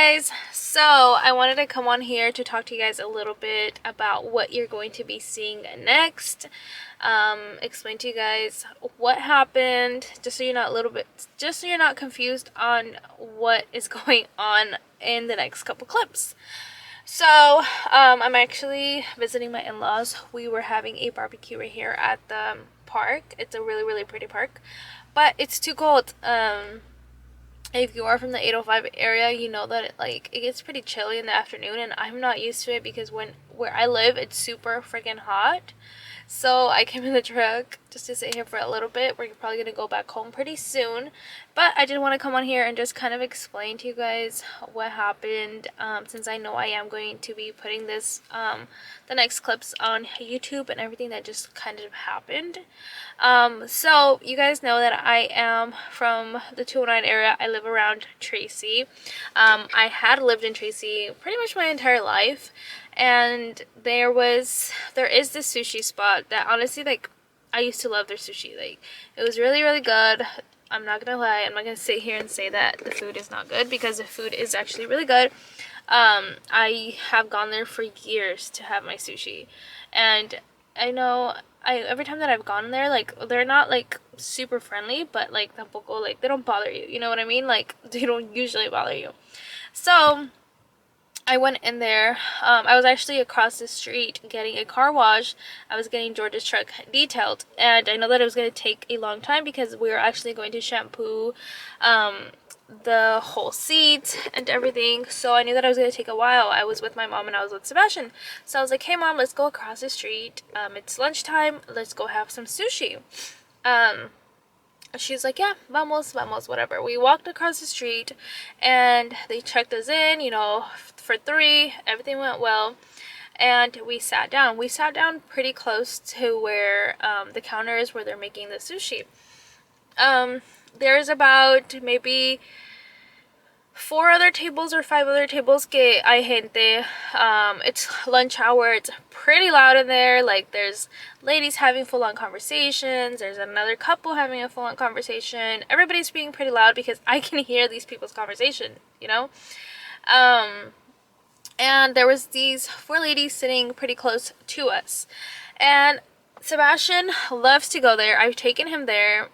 guys, so I wanted to come on here to talk to you guys a little bit about what you're going to be seeing next. Explain to you guys what happened, just so you're not confused on what is going on in the next couple clips. So I'm actually visiting my in-laws. We were having a barbecue right here at the park. It's a really pretty park, but it's too cold. If you are from the 805 area, you know that it gets pretty chilly in the afternoon, and I'm not used to it because where I live, it's super freaking hot. So I came in the truck just to sit here for a little bit. We're probably gonna go back home pretty soon, but I did want to come on here and just kind of explain to you guys what happened, since I know I am going to be putting this the next clips on YouTube and everything that just kind of happened. So you guys know that I am from the 209 area. I live around Tracy. I had lived in Tracy pretty much my entire life, and there is this sushi spot that honestly, I used to love their sushi. It was really good. I'm not gonna lie, I'm not gonna sit here and say that the food is not good, because the food is actually really good. I have gone there for years to have my sushi, and I know every time that I've gone there, they're not super friendly, but tampoco they don't bother you, you know what I mean? They don't usually bother you. So I went in there. I was actually across the street getting a car wash. I was getting George's truck detailed, and I know that it was going to take a long time because we were actually going to shampoo the whole seat and everything, so I knew that I was going to take a while. I was with my mom and I was with Sebastian, so I was like, hey mom, let's go across the street. It's lunchtime, let's go have some sushi. She's like, yeah, vamos, whatever. We walked across the street and they checked us in, for 3. Everything went well. And we sat down. We sat down pretty close to where the counter is where they're making the sushi. There's about maybe 4 other tables or 5 other tables que hay gente. It's lunch hour. It's pretty loud in there. There's ladies having full-on conversations. There's another couple having a full-on conversation. Everybody's being pretty loud because I can hear these people's conversation, and there was these 4 ladies sitting pretty close to us. And Sebastian loves to go there. I've taken him there.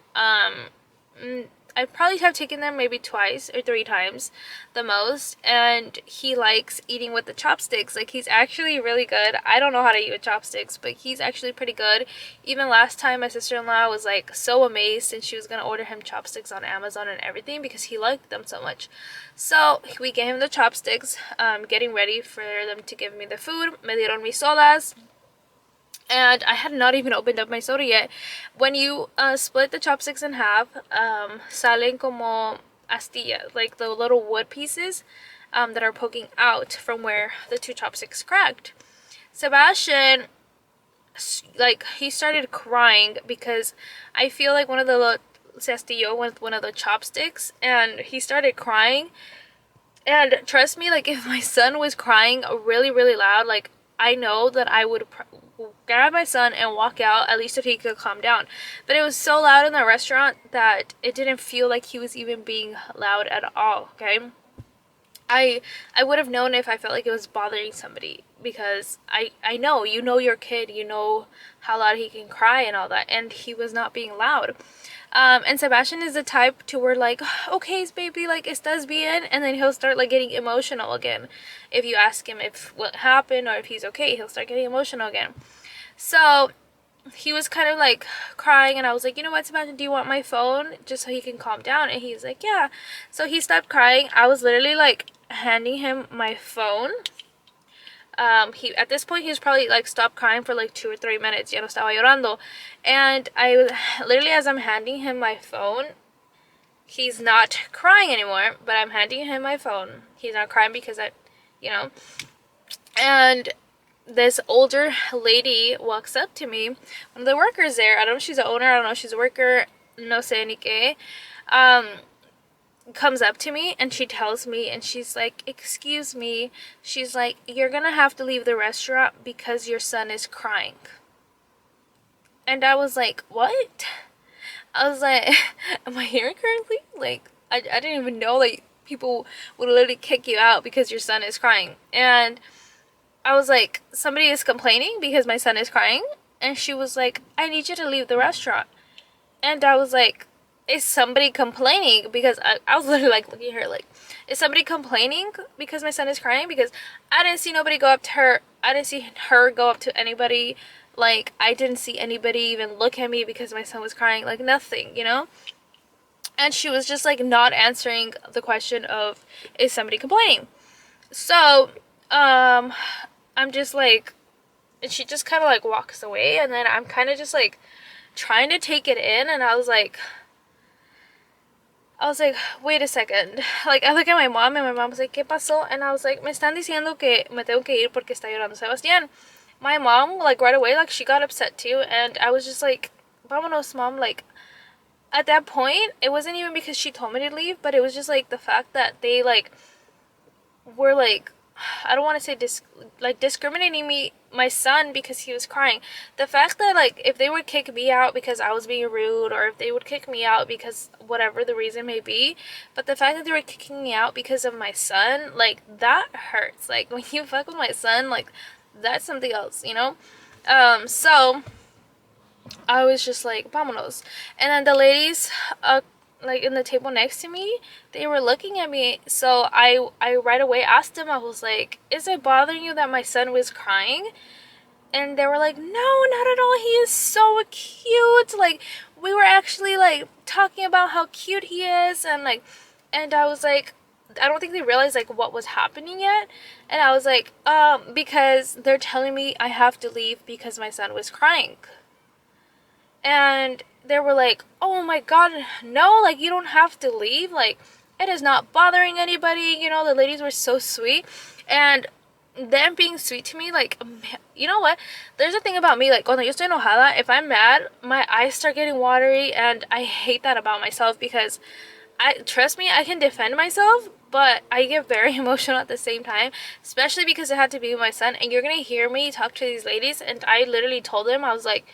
I probably have taken them maybe 2 or 3 times the most, and he likes eating with the chopsticks. He's actually really good. I don't know how to eat with chopsticks, but he's actually pretty good. Even last time, my sister-in-law was so amazed, and she was gonna order him chopsticks on Amazon and everything because he liked them so much. So we gave him the chopsticks, getting ready for them to give me the food. Me dieron mis sodas. And I had not even opened up my soda yet. When you split the chopsticks in half, salen como astillas, the little wood pieces that are poking out from where the 2 chopsticks cracked. Sebastian, he started crying because I feel one of the se astilló with one of the chopsticks, and he started crying. And trust me, if my son was crying really loud, I know that I would grab my son and walk out, at least if he could calm down. But it was so loud in the restaurant that it didn't feel like he was even being loud at all, okay? I would have known if I felt like it was bothering somebody, because I know, your kid, you know how loud he can cry and all that, and he was not being loud. And Sebastian is the type to where okay, baby, estás bien, and then he'll start getting emotional again. If you ask him if what happened or if he's okay, he'll start getting emotional again. So he was kind of crying, and I was like, you know what, Sebastian, do you want my phone just so he can calm down? And he's like, yeah. So he stopped crying. I was literally handing him my phone. He at this point, he was probably stopped crying for 2 or 3 minutes. Ya no estaba llorando. And I was literally, as I'm handing him my phone, he's not crying anymore, but I'm handing him my phone. He's not crying because and this older lady walks up to me, one of the workers there. I don't know if she's the owner, I don't know if she's a worker, no sé ni qué. Comes up to me and she tells me, and she's like, excuse me, she's like, you're gonna have to leave the restaurant because your son is crying. And I was like, what? I was like, am I hearing correctly? I didn't even know people would literally kick you out because your son is crying. And I was like, somebody is complaining because my son is crying. And she was like, I need you to leave the restaurant. And I was like, is somebody complaining? Because I was literally like looking at her like, is somebody complaining because my son is crying? Because I didn't see nobody go up to her. I didn't see her go up to anybody. Like, I didn't see anybody even look at me because my son was crying. Like, nothing, you know? And she was just like not answering the question of, is somebody complaining? So, I'm just like, and she just kind of like walks away, and then I'm kind of just like trying to take it in, and I was like, wait a second. Like, I look at my mom, and my mom was like, ¿Qué pasó? And I was like, me están diciendo que me tengo que ir porque está llorando Sebastián. My mom, like, right away, like, she got upset too, and I was just like, vámonos, mom. Like, at that point, it wasn't even because she told me to leave, but it was just like the fact that they like were like, I don't want to say discriminating my son because he was crying. The fact that like if they would kick me out because I was being rude, or if they would kick me out because whatever the reason may be, but the fact that they were kicking me out because of my son, like, that hurts. Like, when you fuck with my son, like, that's something else, you know? So I was just like, vámonos. And then the ladies, like in the table next to me, they were looking at me. So I right away asked them, I was like, is it bothering you that my son was crying? And they were like, no, not at all. He is so cute. Like, we were actually like talking about how cute he is. And like, and I was like, I don't think they realized like what was happening yet. And I was like, because they're telling me I have to leave because my son was crying. And they were like, oh my god, no, like, you don't have to leave, like, it is not bothering anybody, you know. The ladies were so sweet, and them being sweet to me, like, you know what, there's a thing about me, like, cuando yo estoy enojada, if I'm mad, my eyes start getting watery, and I hate that about myself, because trust me, I can defend myself, but I get very emotional at the same time, especially because it had to be with my son. And you're gonna hear me talk to these ladies, and I literally told them, I was like,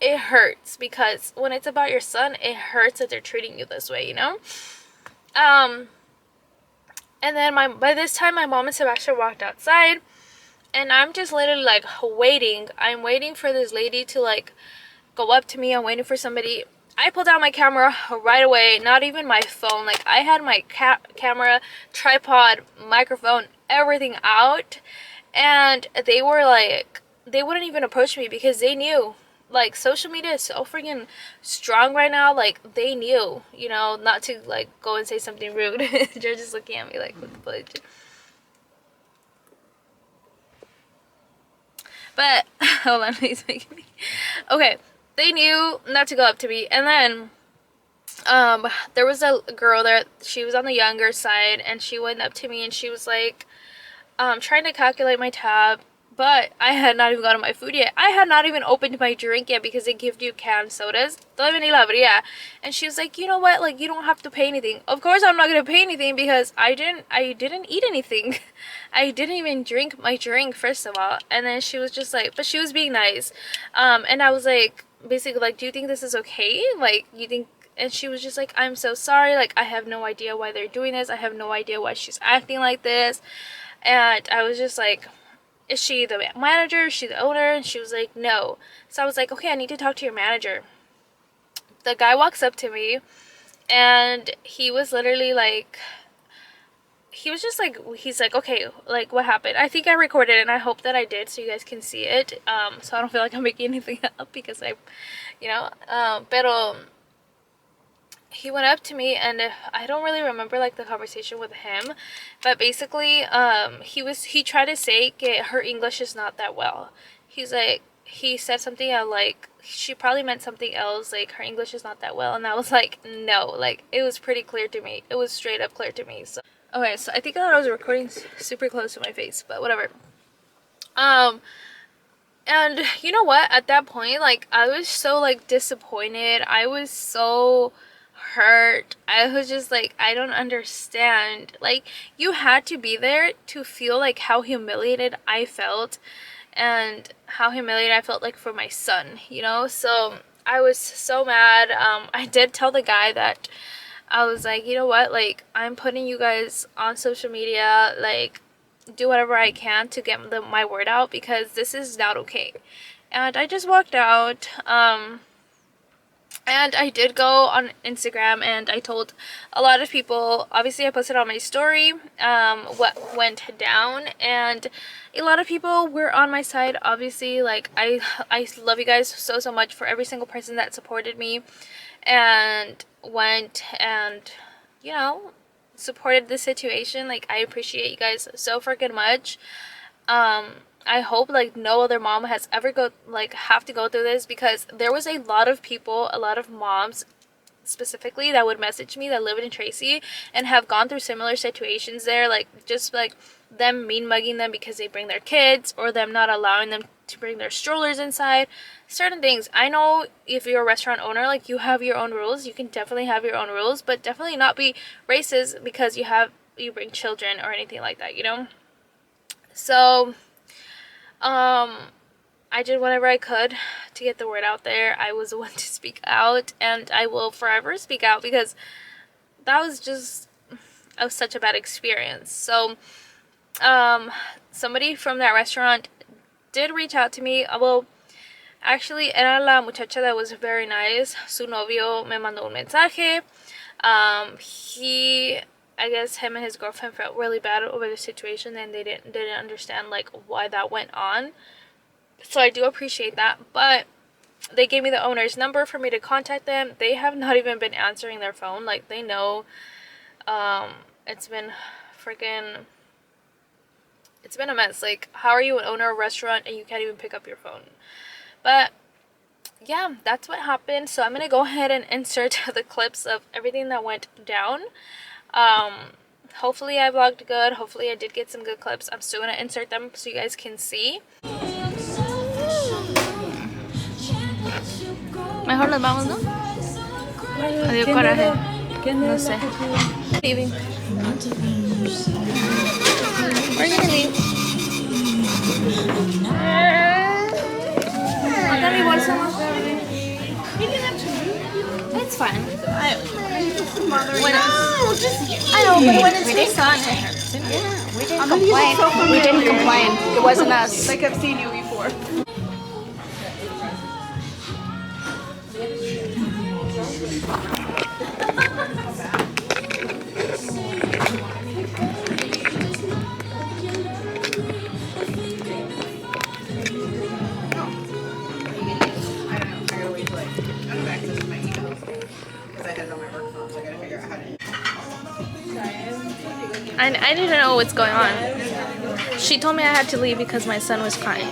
it hurts, because when it's about your son, it hurts that they're treating you this way, you know? And then by this time, my mom and Sebastian walked outside, and I'm just literally like waiting. I'm waiting for this lady to like go up to me. I'm waiting for somebody. I pulled out my camera right away, not even my phone. Like, I had my camera, tripod, microphone, everything out, and they were like, they wouldn't even approach me because they knew. Like, social media is so freaking strong right now. Like, they knew, you know, not to like go and say something rude. They're just looking at me like, what the fuck? But hold on, he's making me. Okay, they knew not to go up to me, and then there was a girl there. She was on the younger side, and she went up to me, and she was like, trying to calculate my tab. But I had not even gotten my food yet. I had not even opened my drink yet because they give you canned sodas. Todavía ni la abría. And she was like, you know what? Like, you don't have to pay anything. Of course I'm not gonna pay anything because I didn't eat anything. I didn't even drink my drink, first of all. And then she was just like, but she was being nice. And I was like, basically like, do you think this is okay? Like, you think? And she was just like, I'm so sorry. Like, I have no idea why they're doing this. I have no idea why she's acting like this. And I was just like, is she the manager? Is she the owner? And she was like, no. So I was like, okay, I need to talk to your manager. The guy walks up to me, and he was literally like, he was just like, he's like, okay, like, what happened? I think I recorded it, and I hope that I did so you guys can see it. So I don't feel like I'm making anything up because you know, pero he went up to me, and I don't really remember like the conversation with him, but basically he tried to say that her English is not that well. He's like, he said something like, she probably meant something else, like her English is not that well, and I was like, no, like, it was pretty clear to me. It was straight up clear to me. So okay, so I think I was recording super close to my face, but whatever. And you know what, at that point, like, I was so like disappointed. I was so hurt. I was just like, I don't understand. Like, you had to be there to feel like how humiliated I felt, and how humiliated I felt like for my son, you know? So I was so mad. I did tell the guy that I was like, you know what, like, I'm putting you guys on social media, like, do whatever I can to get my word out, because this is not okay. And I just walked out. And I did go on Instagram and I told a lot of people. Obviously I posted on my story what went down, and a lot of people were on my side. Obviously, like, I love you guys so much for every single person that supported me and went and, you know, supported the situation. Like, I appreciate you guys so freaking much. I hope, like, no other mom has ever have to go through this, because there was a lot of people, a lot of moms specifically, that would message me that live in Tracy and have gone through similar situations there, like, just like them mean mugging them because they bring their kids, or them not allowing them to bring their strollers inside, certain things. I know if you're a restaurant owner, like, you have your own rules. You can definitely have your own rules, but definitely not be racist because you bring children or anything like that, you know. So I did whatever I could to get the word out there. I was the one to speak out, and I will forever speak out, because that was just such a bad experience. So somebody from that restaurant did reach out to me. Well, actually, era la muchacha that was very nice. Su novio me mandó un mensaje. I guess him and his girlfriend felt really bad over the situation, and they didn't understand, like, why that went on. So I do appreciate that, but they gave me the owner's number for me to contact them. They have not even been answering their phone. Like, they know. It's been a mess. Like, how are you an owner of a restaurant and you can't even pick up your phone? But yeah, that's what happened. So I'm gonna go ahead and insert the clips of everything that went down. Hopefully I vlogged good. Hopefully I did get some good clips. I'm still gonna insert them so you guys can see. Mejor nos vamos, ¿no? Adiós, coraje. No sé. Leaving. We're gonna leave. Acá mi bolsa más grande. It's fine. I know, but when it's my son, it hurts. Yeah, we didn't complain. We didn't complain. It wasn't us. Like, I've seen you before. I didn't know what's going on. She told me I had to leave because my son was crying.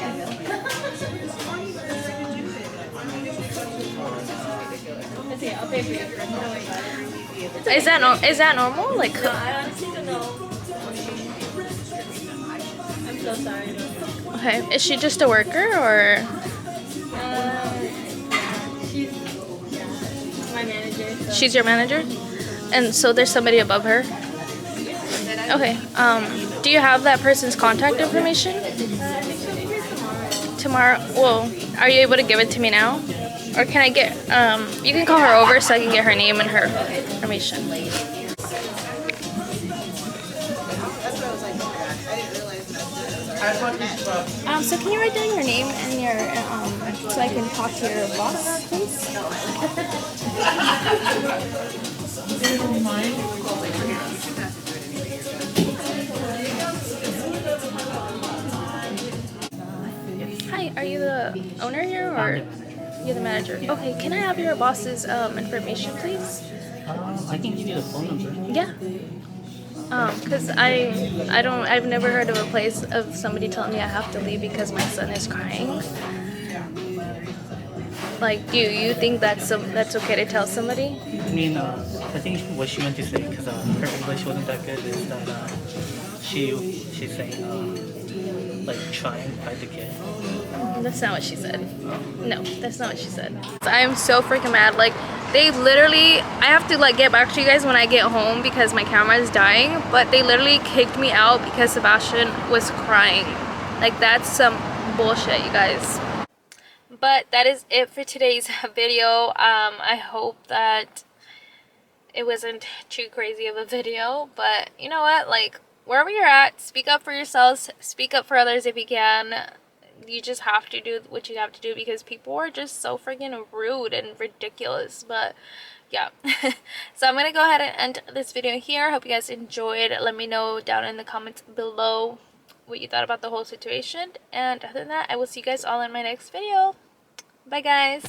Is that normal? Like, No, I honestly don't know. I'm so sorry. okay, is she just a worker, or? She's my manager. So. She's your manager? And so there's somebody above her? Okay, do you have that person's contact information? I think she'll be here tomorrow. Tomorrow? Well, are you able to give it to me now? Or can I get, you can call her over so I can get her name and her information. So can you write down your name and your, so I can talk to your boss, please? Hi, are you the owner here, or you're the manager? Okay, can I have your boss's information, please? I can give you the phone number. Yeah. Cause I've never heard of a place of somebody telling me I have to leave because my son is crying. Like, do you think that's okay to tell somebody? I mean, I think what she meant to say, because her English wasn't that good, is that she's saying, like, try and fight the kid. That's not what she said. No, that's not what she said. I'm so freaking mad. Like, they literally, I have to, like, get back to you guys when I get home because my camera is dying, but they literally kicked me out because Sebastian was crying. Like, that's some bullshit, you guys. But that is it for today's video. I hope that it wasn't too crazy of a video. But you know what, like, wherever you're at, speak up for yourselves, speak up for others if you can. You just have to do what you have to do because people are just so freaking rude and ridiculous. But yeah. So I'm gonna go ahead and end this video here. Hope you guys enjoyed. Let me know down in the comments below what you thought about the whole situation, and other than that, I will see you guys all in my next video. Bye guys.